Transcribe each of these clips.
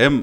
M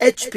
HP,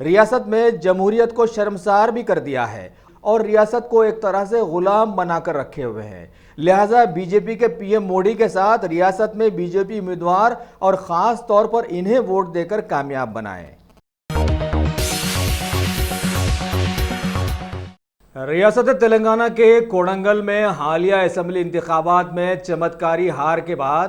ریاست میں جمہوریت کو شرمسار بھی کر دیا ہے اور ریاست کو ایک طرح سے غلام بنا کر رکھے ہوئے ہیں۔ لہٰذا بی جے پی کے پی ایم مودی کے ساتھ ریاست میں بی جے پی امیدوار اور خاص طور پر انہیں ووٹ دے کر کامیاب بنائیں۔ ریاست تلنگانہ کے کوڈنگل میں حالیہ اسمبلی انتخابات میں چمتکاری ہار کے بعد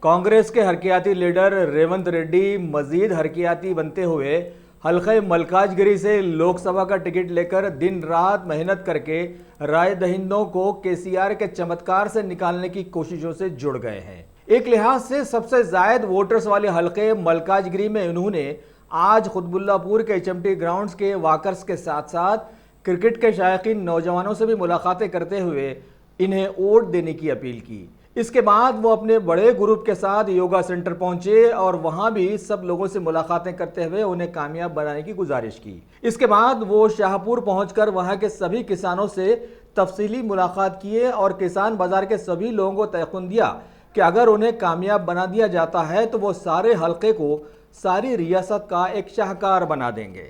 کانگریس کے حرکیاتی لیڈر ریونت ریڈی مزید حرکیاتی بنتے ہوئے حلقہ ملکاج گری سے لوک سبھا کا ٹکٹ لے کر دن رات محنت کر کے رائے دہندوں کو کے سی آر کے چمتکار سے نکالنے کی کوششوں سے جڑ گئے ہیں۔ ایک لحاظ سے سب سے زائد ووٹرز والے حلقے ملکاج گری میں انہوں نے آج قطب اللہ پور کے ایچ ایم ٹی گراؤنڈز کے واکرز کے ساتھ ساتھ کرکٹ کے شائقین نوجوانوں سے بھی ملاقاتیں کرتے ہوئے انہیں ووٹ دینے کی اپیل کی۔ اس کے بعد وہ اپنے بڑے گروپ کے ساتھ یوگا سینٹر پہنچے اور وہاں بھی سب لوگوں سے ملاقاتیں کرتے ہوئے انہیں کامیاب بنانے کی گزارش کی۔ اس کے بعد وہ شاہ پور پہنچ کر وہاں کے سبھی کسانوں سے تفصیلی ملاقات کیے اور کسان بازار کے سبھی لوگوں کو تیقن دیا کہ اگر انہیں کامیاب بنا دیا جاتا ہے تو وہ سارے حلقے کو ساری ریاست کا ایک شاہکار بنا دیں گے۔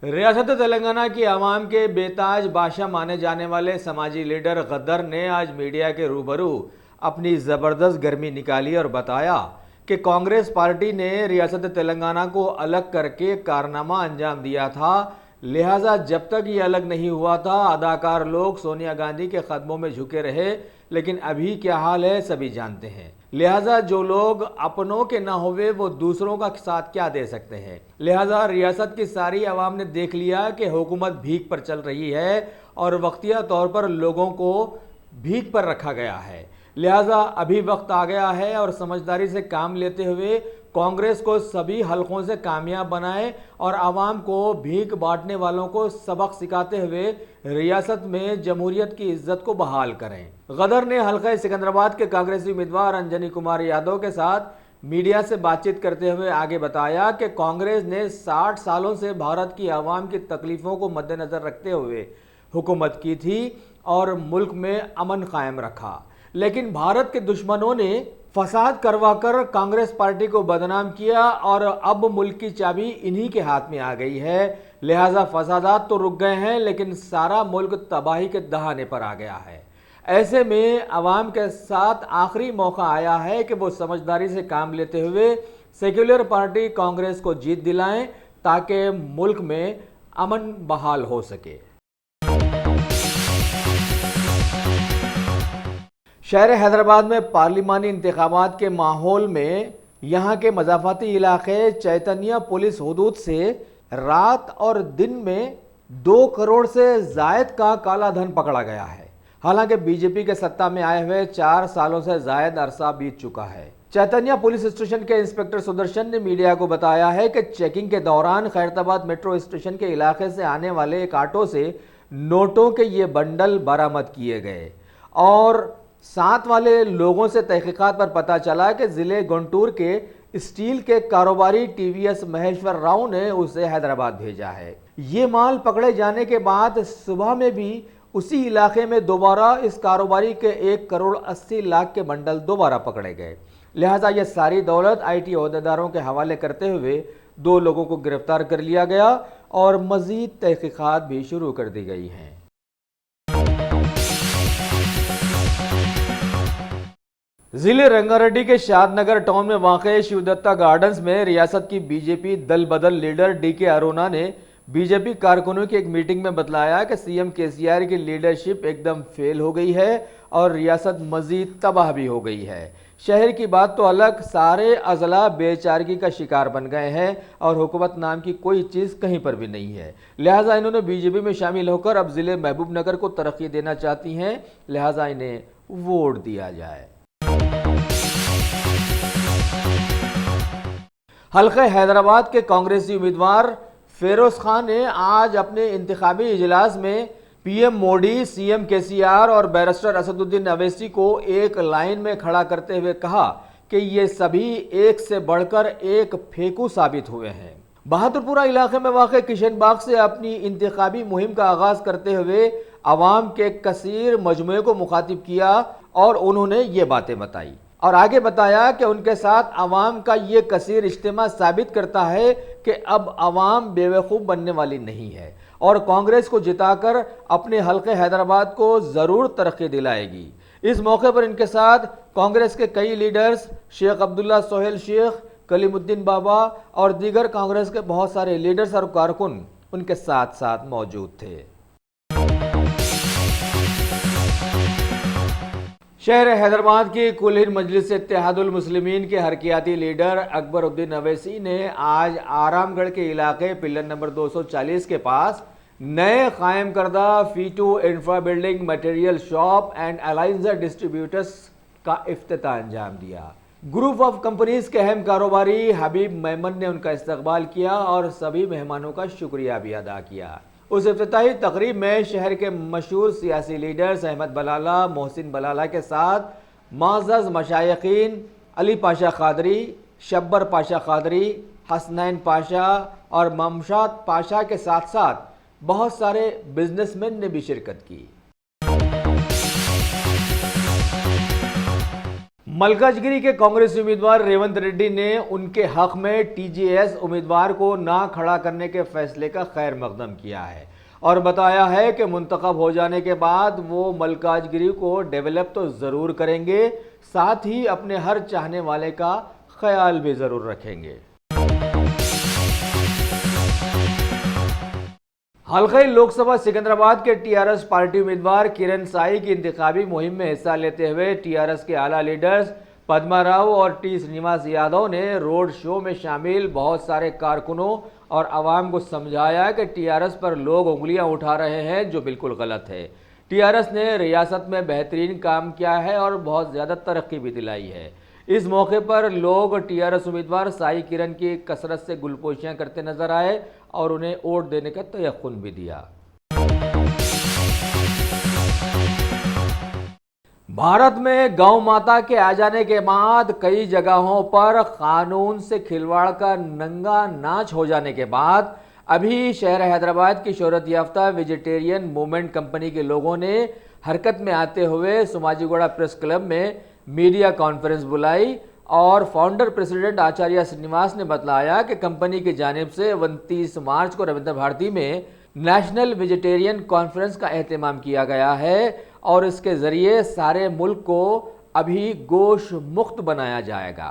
ریاست تلنگانہ کی عوام کے بے تاج بادشاہ مانے جانے والے سماجی لیڈر غدر نے آج میڈیا کے روبرو اپنی زبردست گرمی نکالی اور بتایا کہ کانگریس پارٹی نے ریاست تلنگانہ کو الگ کر کے کارنامہ انجام دیا تھا، لہٰذا جب تک یہ الگ نہیں ہوا تھا اداکار لوگ سونیا گاندھی کے قدموں میں جھکے رہے، لیکن ابھی کیا حال ہے سبھی جانتے ہیں۔ لہٰذا جو لوگ اپنوں کے نہ ہوئے وہ دوسروں کا ساتھ کیا دے سکتے ہیں۔ لہٰذا ریاست کی ساری عوام نے دیکھ لیا کہ حکومت بھیک پر چل رہی ہے اور وقتیہ طور پر لوگوں کو بھیک پر رکھا گیا ہے، لہٰذا ابھی وقت آ گیا ہے اور سمجھداری سے کام لیتے ہوئے کانگریس کو سبھی حلقوں سے کامیاب بنائیں اور عوام کو بھیک بانٹنے والوں کو سبق سکھاتے ہوئے ریاست میں جمہوریت کی عزت کو بحال کریں۔ غدر نے حلقہ سکندرآباد کے کانگریسی امیدوار انجنی کمار یادو کے ساتھ میڈیا سے بات چیت کرتے ہوئے آگے بتایا کہ کانگریس نے 60 سالوں سے بھارت کی عوام کی تکلیفوں کو مد نظر رکھتے ہوئے حکومت کی تھی اور ملک میں امن قائم رکھا، لیکن بھارت کے دشمنوں نے فساد کروا کر کانگریس پارٹی کو بدنام کیا اور اب ملک کی چابی انہی کے ہاتھ میں آ گئی ہے، لہٰذا فسادات تو رک گئے ہیں لیکن سارا ملک تباہی کے دہانے پر آ گیا ہے۔ ایسے میں عوام کے ساتھ آخری موقع آیا ہے کہ وہ سمجھداری سے کام لیتے ہوئے سیکولر پارٹی کانگریس کو جیت دلائیں تاکہ ملک میں امن بحال ہو سکے۔ شہر حیدرآباد میں پارلیمانی انتخابات کے ماحول میں یہاں کے مضافاتی علاقے چیتنیا پولیس حدود سے رات اور دن میں 2 کروڑ سے زائد کا کالا دھن پکڑا گیا ہے، حالانکہ بی جے پی کے سطح میں آئے ہوئے 4 سالوں سے زائد عرصہ بیت چکا ہے۔ چیتنیا پولیس اسٹیشن کے انسپکٹر سدرشن نے میڈیا کو بتایا ہے کہ چیکنگ کے دوران خیرتآباد میٹرو اسٹیشن کے علاقے سے آنے والے ایک آٹو سے نوٹوں کے یہ بنڈل برآمد کیے گئے اور ساتھ والے لوگوں سے تحقیقات پر پتہ چلا کہ ضلع گنٹور کے اسٹیل کے کاروباری T V S Maheshwar Rao نے اسے حیدرآباد بھیجا ہے۔ یہ مال پکڑے جانے کے بعد صبح میں بھی اسی علاقے میں دوبارہ اس کاروباری کے 1 کروڑ 80 لاکھ کے بنڈل دوبارہ پکڑے گئے، لہٰذا یہ ساری دولت آئی ٹی عہدیداروں کے حوالے کرتے ہوئے 2 لوگوں کو گرفتار کر لیا گیا اور مزید تحقیقات بھی شروع کر دی گئی ہیں۔ ضلع رنگا ریڈی کے شاد نگر ٹاؤن میں واقع شیو دتا گارڈنز میں ریاست کی بی جے پی دل بدل لیڈر ڈی کے ارونا نے بی جے پی کارکنوں کی ایک میٹنگ میں بتلایا کہ سی ایم کے سی آر کی لیڈرشپ ایک دم فیل ہو گئی ہے اور ریاست مزید تباہ بھی ہو گئی ہے۔ شہر کی بات تو الگ، سارے اضلاع بے چارگی کا شکار بن گئے ہیں اور حکومت نام کی کوئی چیز کہیں پر بھی نہیں ہے، لہٰذا انہوں نے بی جے پی میں شامل ہو کر اب ضلع محبوب نگر کو ترقی دینا چاہتی ہیں، لہٰذا انہیں ووٹ دیا جائے۔ حلقہ حیدرآباد کے کانگریسی امیدوار فیروز خان نے آج اپنے انتخابی اجلاس میں پی ایم مودی، سی ایم کے سی آر اور بیرسٹر اسد الدین اویسی کو ایک لائن میں کھڑا کرتے ہوئے کہا کہ یہ سبھی ایک سے بڑھ کر ایک پھیکو ثابت ہوئے ہیں۔ بہادرپورہ علاقے میں واقع کشن باغ سے اپنی انتخابی مہم کا آغاز کرتے ہوئے عوام کے کثیر مجموعے کو مخاطب کیا اور انہوں نے یہ باتیں بتائی۔ اور آگے بتایا کہ ان کے ساتھ عوام کا یہ کثیر اجتماع ثابت کرتا ہے کہ اب عوام بے وقوف بننے والی نہیں ہے اور کانگریس کو جتا کر اپنے حلقے حیدرآباد کو ضرور ترقی دلائے گی۔ اس موقع پر ان کے ساتھ کانگریس کے کئی لیڈرز، شیخ عبداللہ سہیل شیخ، کلیم الدین بابا اور دیگر کانگریس کے بہت سارے لیڈرز اور کارکن ان کے ساتھ موجود تھے۔ شہر حیدرآباد کی کل ہند مجلس اتحاد المسلمین کے حرکیاتی لیڈر اکبر الدین اویسی نے آج آرام گڑھ کے علاقے پلر نمبر 240 کے پاس نئے قائم کردہ فیٹو infra building material shop and الائنزر ڈسٹریبیوٹرز کا افتتاح انجام دیا۔ گروپ آف کمپنیز کے اہم کاروباری حبیب میمن نے ان کا استقبال کیا اور سبھی مہمانوں کا شکریہ بھی ادا کیا۔ اس افتتاحی تقریب میں شہر کے مشہور سیاسی لیڈرز احمد بلالہ، محسن بلالہ کے ساتھ معزز مشائخین علی پاشا قادری، شبر پاشا قادری، حسنین پاشا اور ممشاد پاشا کے ساتھ ساتھ بہت سارے بزنس مین نے بھی شرکت کی۔ ملکاج گری کے کانگریس امیدوار ریونت ریڈی نے ان کے حق میں ٹی جی ایس امیدوار کو نہ کھڑا کرنے کے فیصلے کا خیر مقدم کیا ہے اور بتایا ہے کہ منتخب ہو جانے کے بعد وہ ملکاج گری کو ڈیولپ تو ضرور کریں گے، ساتھ ہی اپنے ہر چاہنے والے کا خیال بھی ضرور رکھیں گے۔ حلقہ لوک سبھا سکندرآباد کے ٹی آر ایس پارٹی امیدوار کرن سائی کی انتخابی مہم میں حصہ لیتے ہوئے ٹی آر ایس کے اعلیٰ لیڈرز پدما راؤ اور ٹی سرینواس یادو نے روڈ شو میں شامل بہت سارے کارکنوں اور عوام کو سمجھایا کہ ٹی آر ایس پر لوگ انگلیاں اٹھا رہے ہیں جو بالکل غلط ہے۔ ٹی آر ایس نے ریاست میں بہترین کام کیا ہے اور بہت زیادہ ترقی بھی دلائی ہے۔ اس موقع پر لوگ ٹی آر ایس امیدوار سائی کرن کی کثرت سے گلپوشیاں کرتے نظر آئے اور انہیں ووٹ دینے کا تیقن بھی دیا۔ بھارت میں گاؤں ماتا کے آ جانے کے بعد کئی جگہوں پر قانون سے کھلواڑ کا ننگا ناچ ہو جانے کے بعد ابھی شہر حیدرآباد کی شہرت یافتہ ویجیٹیرین موومنٹ کمپنی کے لوگوں نے حرکت میں آتے ہوئے سماجی گوڑا پریس کلب میں میڈیا کانفرنس بلائی اور فاؤنڈر پریزیڈنٹ آچاریہ سرینواس نے بتلایا کہ کمپنی کی جانب سے 29 مارچ کو رویندر بھارتی میں نیشنل ویجیٹیرین کانفرنس کا اہتمام کیا گیا ہے اور اس کے ذریعے سارے ملک کو ابھی گوشت مکت بنایا جائے گا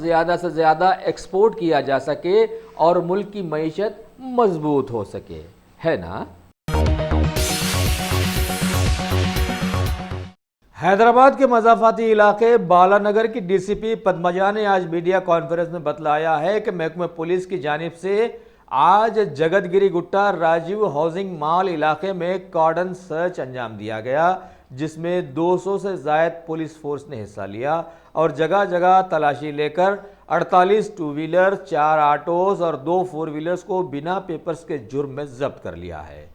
زیادہ سے زیادہ ایکسپورٹ کیا جا سکے اور ملک کی معیشت مضبوط ہو سکے، ہے نا؟ حیدرآباد کے مضافاتی علاقے بالا نگر کی ڈی سی پی پدمجا نے آج میڈیا کانفرنس میں بتلایا ہے کہ محکمہ پولیس کی جانب سے آج جگت گری گٹا راجیو ہاؤسنگ مال علاقے میں کارڈن سرچ انجام دیا گیا، جس میں 200 سے زائد پولیس فورس نے حصہ لیا اور جگہ جگہ تلاشی لے کر 48 ٹو ویلر، 4 آٹوز اور 2 4 ویلرز کو بنا پیپرز کے جرم میں ضبط کر لیا ہے۔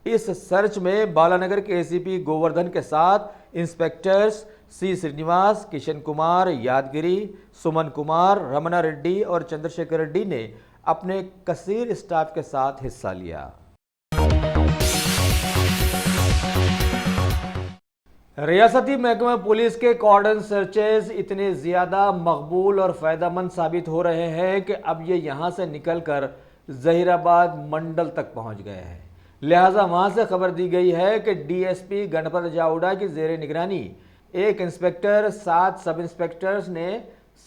اس سرچ میں بالا نگر کے اے سی پی گووردھن کے ساتھ انسپیکٹرز سی سرینواس، کشن کمار یادگیری، سمن کمار، رمنا ریڈی اور چندر شیکھر ریڈی نے اپنے کثیر اسٹاف کے ساتھ حصہ لیا۔ ریاستی محکمہ پولیس کے کارڈن سرچز اتنے زیادہ مقبول اور فائدہ مند ثابت ہو رہے ہیں کہ اب یہ یہاں سے نکل کر ظہیر آباد منڈل تک پہنچ گئے ہیں، لہٰذا وہاں سے خبر دی گئی ہے کہ ڈی ایس پی گنپت جاؤڈا کی زیر نگرانی ایک انسپیکٹر 7 سب انسپیکٹرز نے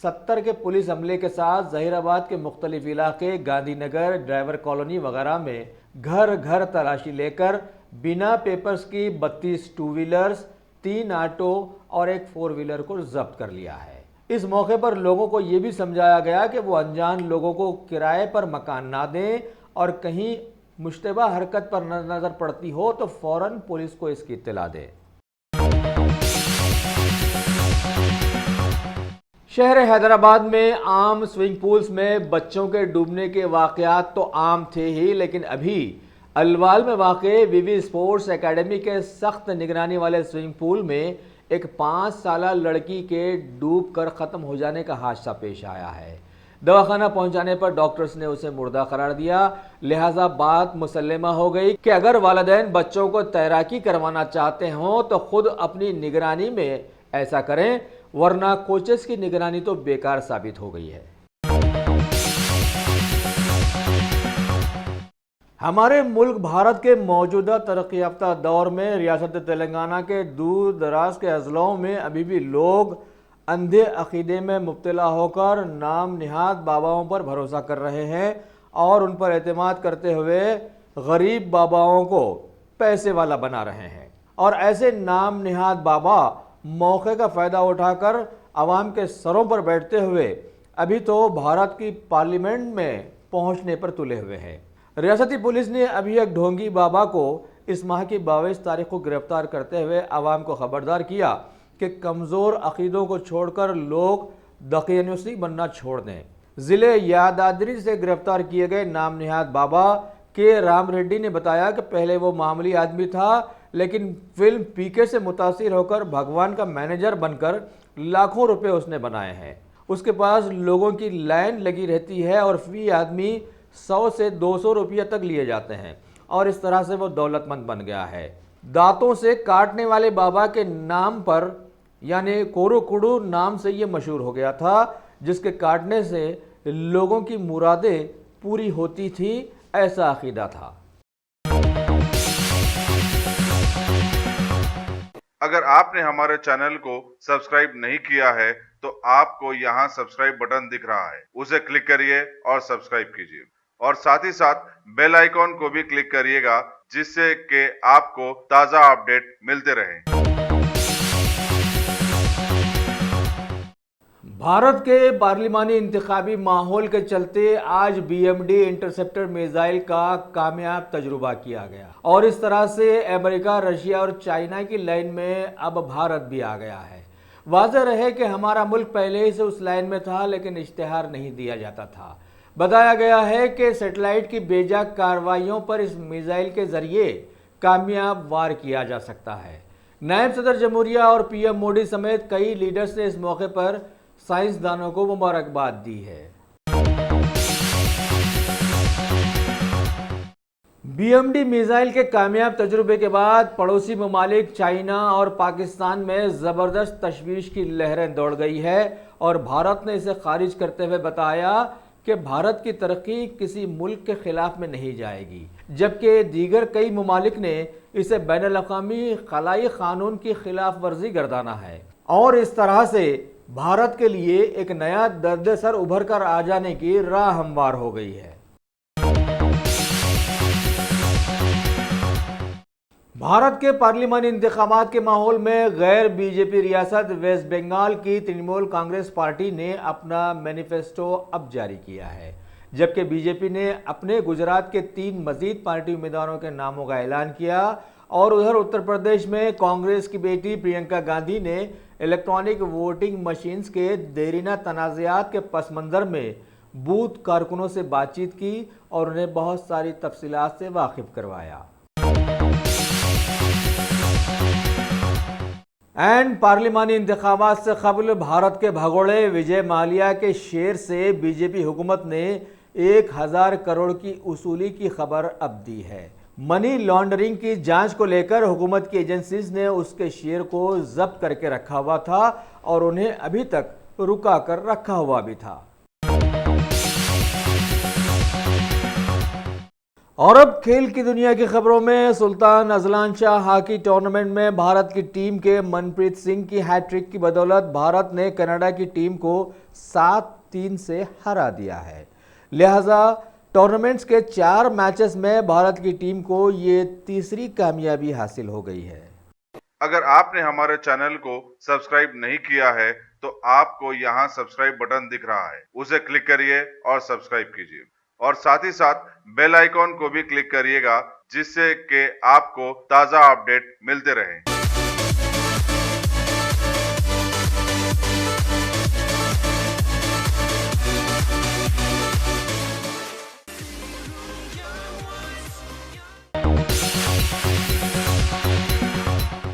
70 کے پولیس عملے کے ساتھ ظہیر آباد کے مختلف علاقے گاندھی نگر، ڈرائیور کالونی وغیرہ میں گھر گھر تلاشی لے کر بنا پیپرز کی 32 ٹو ویلرز، 3 آٹو اور 1 4 ویلر کو ضبط کر لیا ہے۔ اس موقع پر لوگوں کو یہ بھی سمجھایا گیا کہ وہ انجان لوگوں کو کرائے پر مکان نہ دیں اور کہیں مشتبہ حرکت پر نظر پڑتی ہو تو فوراً پولیس کو اس کی اطلاع دیں۔ شہر حیدرآباد میں عام سوئمنگ پولز میں بچوں کے ڈوبنے کے واقعات تو عام تھے ہی، لیکن ابھی الوال میں واقع وی وی اسپورٹس اکیڈمی کے سخت نگرانی والے سوئمنگ پول میں ایک 5 سالہ لڑکی کے ڈوب کر ختم ہو جانے کا حادثہ پیش آیا ہے۔ دواخانہ پہنچانے پر ڈاکٹرز نے اسے مردہ قرار دیا، لہٰذا بات مسلمہ ہو گئی کہ اگر والدین بچوں کو تیراکی کروانا چاہتے ہوں تو خود اپنی نگرانی میں ایسا کریں ورنہ کوچز کی نگرانی تو بیکار ثابت ہو گئی ہے۔ ہمارے ملک بھارت کے موجودہ ترقی یافتہ دور میں ریاست تلنگانہ کے دور دراز کے اضلاعوں میں ابھی بھی لوگ اندھے عقیدے میں مبتلا ہو کر نام نہاد باباؤں پر بھروسہ کر رہے ہیں اور ان پر اعتماد کرتے ہوئے غریب باباؤں کو پیسے والا بنا رہے ہیں، اور ایسے نام نہاد بابا موقع کا فائدہ اٹھا کر عوام کے سروں پر بیٹھتے ہوئے ابھی تو بھارت کی پارلیمنٹ میں پہنچنے پر تلے ہوئے ہیں۔ ریاستی پولیس نے ابھی ایک ڈھونگی بابا کو اس ماہ کی 22 تاریخ کو گرفتار کرتے ہوئے عوام کو خبردار کیا کہ کمزور عقیدوں کو چھوڑ کر لوگ دقیانوسی بننا چھوڑ دیں۔ ضلع یادادری سے گرفتار کیے گئے نام نہاد بابا کے رام ریڈی نے بتایا کہ پہلے وہ معمولی آدمی تھا، لیکن فلم پی کے سے متاثر ہو کر بھگوان کا مینیجر بن کر لاکھوں روپے اس نے بنائے ہیں۔ اس کے پاس لوگوں کی لائن لگی رہتی ہے اور فی آدمی 100 سے 200 روپیہ تک لیے جاتے ہیں، اور اس طرح سے وہ دولت مند بن گیا ہے۔ دانتوں سے کاٹنے والے بابا کے نام پر یعنی کورو کڑو نام سے یہ مشہور ہو گیا تھا، جس کے کاٹنے سے لوگوں کی مرادیں پوری ہوتی تھیں، ایسا عقیدہ تھا۔ اگر آپ نے ہمارے چینل کو سبسکرائب نہیں کیا ہے تو آپ کو یہاں سبسکرائب بٹن دکھ رہا ہے، اسے کلک کریے اور سبسکرائب کیجیے، اور ساتھ ہی ساتھ بیل آئیکن کو بھی کلک کریے گا، جس سے کہ آپ کو تازہ اپڈیٹ ملتے رہیں۔ بھارت کے پارلیمانی انتخابی ماحول کے چلتے آج بی ایم ڈی انٹرسپٹر میزائل کا کامیاب تجربہ کیا گیا، اور اس طرح سے امریکہ، رشیا اور چائنا کی لائن میں اب بھارت بھی آ گیا ہے۔ واضح رہے کہ ہمارا ملک پہلے ہی سے اس لائن میں تھا، لیکن اشتہار نہیں دیا جاتا تھا۔ بتایا گیا ہے کہ سیٹلائٹ کی بیجا کارروائیوں پر اس میزائل کے ذریعے کامیاب وار کیا جا سکتا ہے۔ نائب صدر جمہوریہ اور پی ایم مودی سمیت کئی لیڈرز نے اس موقع پر سائنسدانوں کو مبارکباد دی ہے۔ بی ایم ڈی میزائل کے کامیاب تجربے کے بعد پڑوسی ممالک چائنا اور پاکستان میں زبردست تشویش کی لہریں دوڑ گئی ہے، اور بھارت نے اسے خارج کرتے ہوئے بتایا کہ بھارت کی ترقی کسی ملک کے خلاف میں نہیں جائے گی، جبکہ دیگر کئی ممالک نے اسے بین الاقوامی خلائی قانون کی خلاف ورزی گردانا ہے، اور اس طرح سے بھارت کے لیے ایک نیا درد سر ابھر کر آ جانے کی راہ ہموار ہو گئی ہے۔ بھارت کے پارلیمانی انتخابات کے ماحول میں غیر بی جے پی ریاست ویسٹ بنگال کی ترنمول کانگریس پارٹی نے اپنا مینیفیسٹو اب جاری کیا ہے، جبکہ بی جے پی نے اپنے گجرات کے 3 مزید پارٹی امیدواروں کے ناموں کا اعلان کیا، اور ادھر اتر پردیش میں کانگریس کی بیٹی پرینکا گاندھی نے الیکٹرانک ووٹنگ مشینز کے دیرینہ تنازعات کے پس منظر میں بوتھ کارکنوں سے بات چیت کی اور انہیں بہت ساری تفصیلات سے واقف کروایا۔ پارلیمانی انتخابات سے قبل بھارت کے بھگوڑے وجے مالیا کے شیر سے بی جے پی حکومت نے 1000 کروڑ کی وصولی کی خبر اب دی ہے۔ منی لانڈرنگ کی جانچ کو لے کر حکومت کی ایجنسیز نے اس کے شیئر کو ضبط کر کے رکھا ہوا تھا، اور انہیں ابھی تک رکا کر رکھا ہوا بھی تھا۔ اور اب کھیل کی دنیا کی خبروں میں سلطان ازلان شاہ ہاکی ٹورنامنٹ میں بھارت کی ٹیم کے منپریت سنگھ کی ہیٹ ٹرک کی بدولت بھارت نے کینیڈا کی ٹیم کو 7-3 سے ہرا دیا ہے، لہذا ٹورنامنٹس کے 4 میچز میں بھارت کی ٹیم کو یہ تیسری کامیابی حاصل ہو گئی ہے۔ اگر آپ نے ہمارے چینل کو سبسکرائب نہیں کیا ہے تو آپ کو یہاں سبسکرائب بٹن دکھ رہا ہے، اسے کلک کریے اور سبسکرائب کیجیے، اور ساتھ ہی ساتھ بیل آئیکن کو بھی کلک کریے گا، جس سے کہ آپ کو تازہ اپڈیٹ ملتے رہیں۔